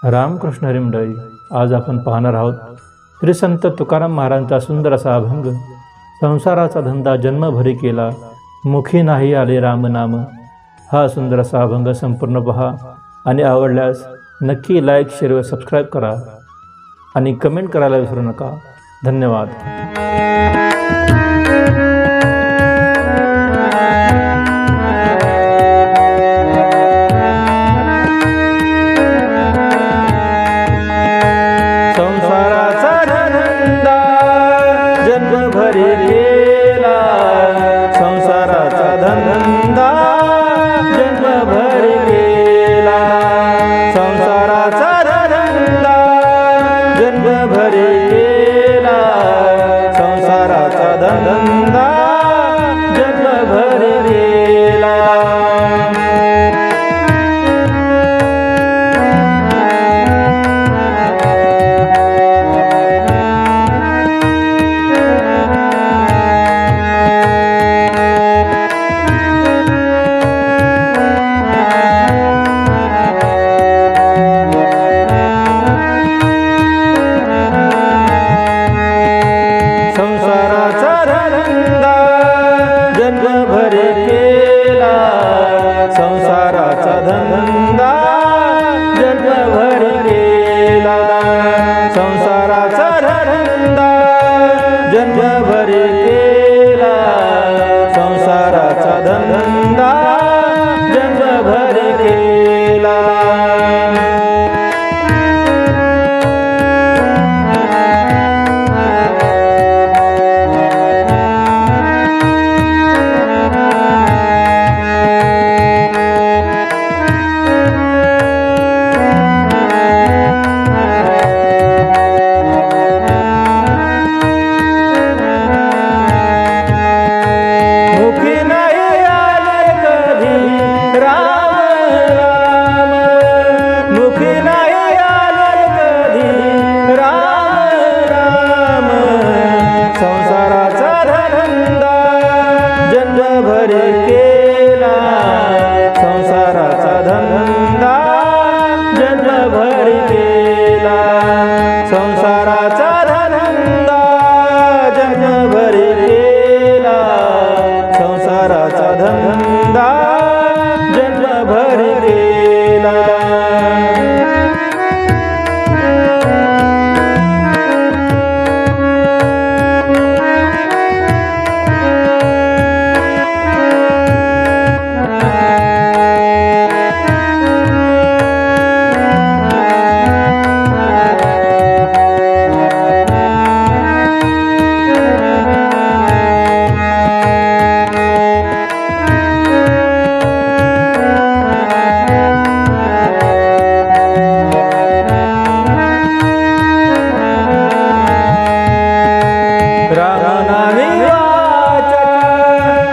रामकृष्ण हरी मंडळी, आज आपण पाहणार आहोत श्री संत तुकाराम महाराजांचा सुंदर असा अभंग, संसाराचा धंदा जन्मभरी केला, मुखी नाही आले राम नाम। हा सुंदर असा अभंग संपूर्ण पहा आणि आवडल्यास नक्की लाईक, शेअर व सबस्क्राईब करा आणि कमेंट करायला विसरू नका। धन्यवाद। जन्मभरी केला संसाराचा धंदा, जन्मभरी केला संसाराचा धंदा, जन्मभरी केला संसाराचा धंदा, जन्मभरी केला। जन्मभरी केला संसाराचा धंदा, जन्मभरी केला संसाराचा धंदा, जन्मभरी केला संसाराचा धंदा, जन्मभरी केला। जन्मभरी केला संसाराचा धंदा, जन्मभरी केला संसाराचा धंदा, जन्मभरी केला संसाराचा धंदा, जन्मभरी केला। रामनामी वाचा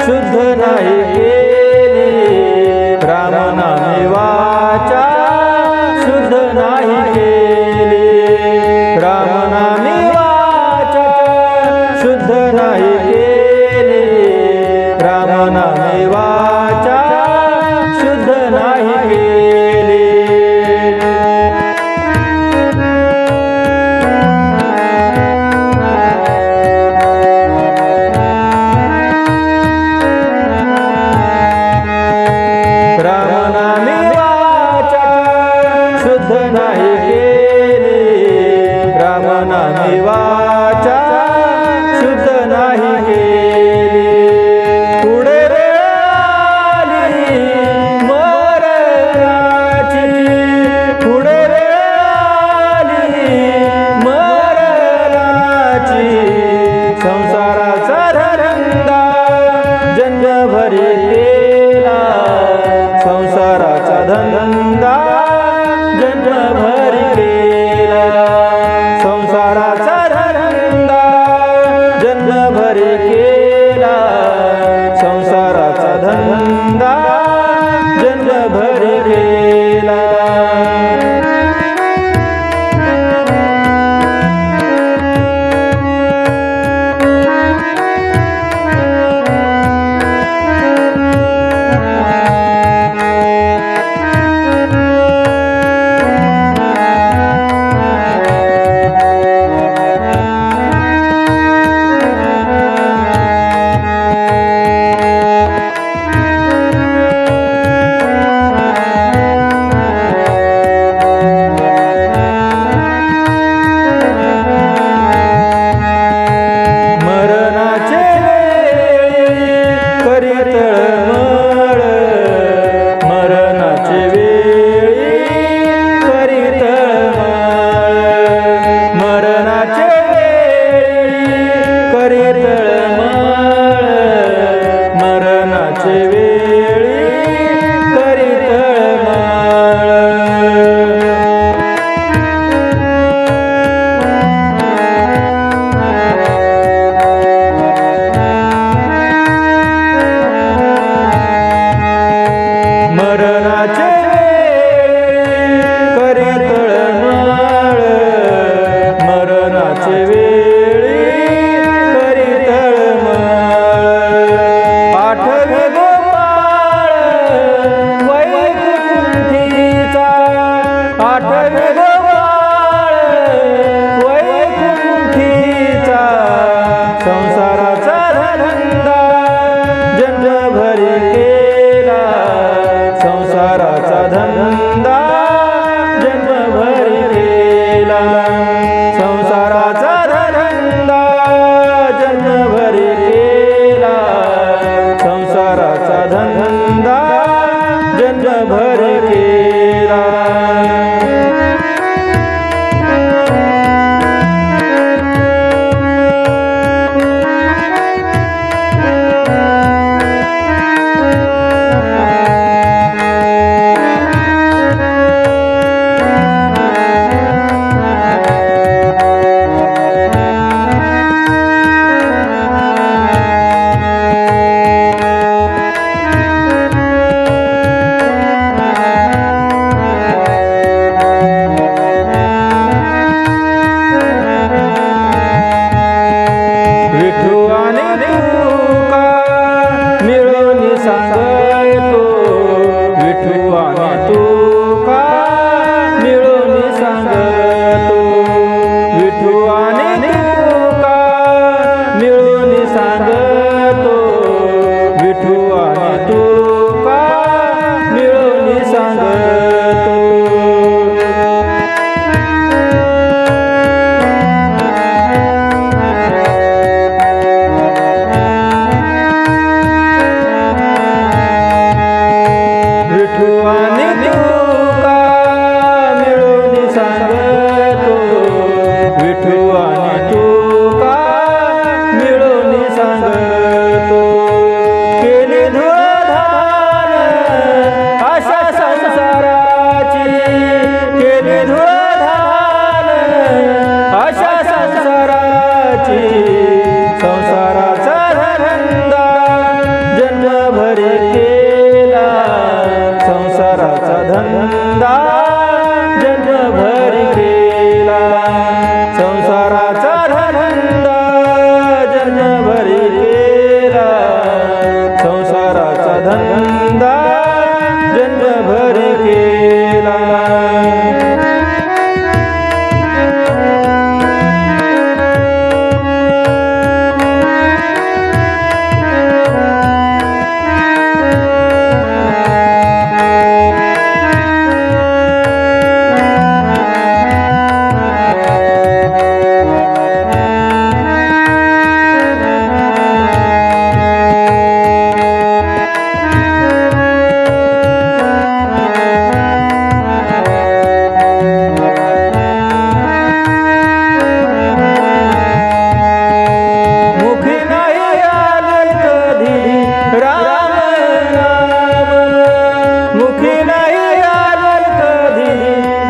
शुद्ध नाही केली, रामनामी वाचा शुद्ध नाही केली, रामनामी वाचा शुद्ध नाही केली, रामनामी वाचा शुद्ध नाही केली। रामनामी वाचा शुद्ध नाही केली, रामनामी वाचा शुद्ध नाही केली। पुढे रे आली मरणाची, पुढे रे आली मरणाची, संसाराचा धंदा जन्मभरी केला संसाराचा धंदा, जन्मभरी केला संसाराचा धंदा।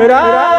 राम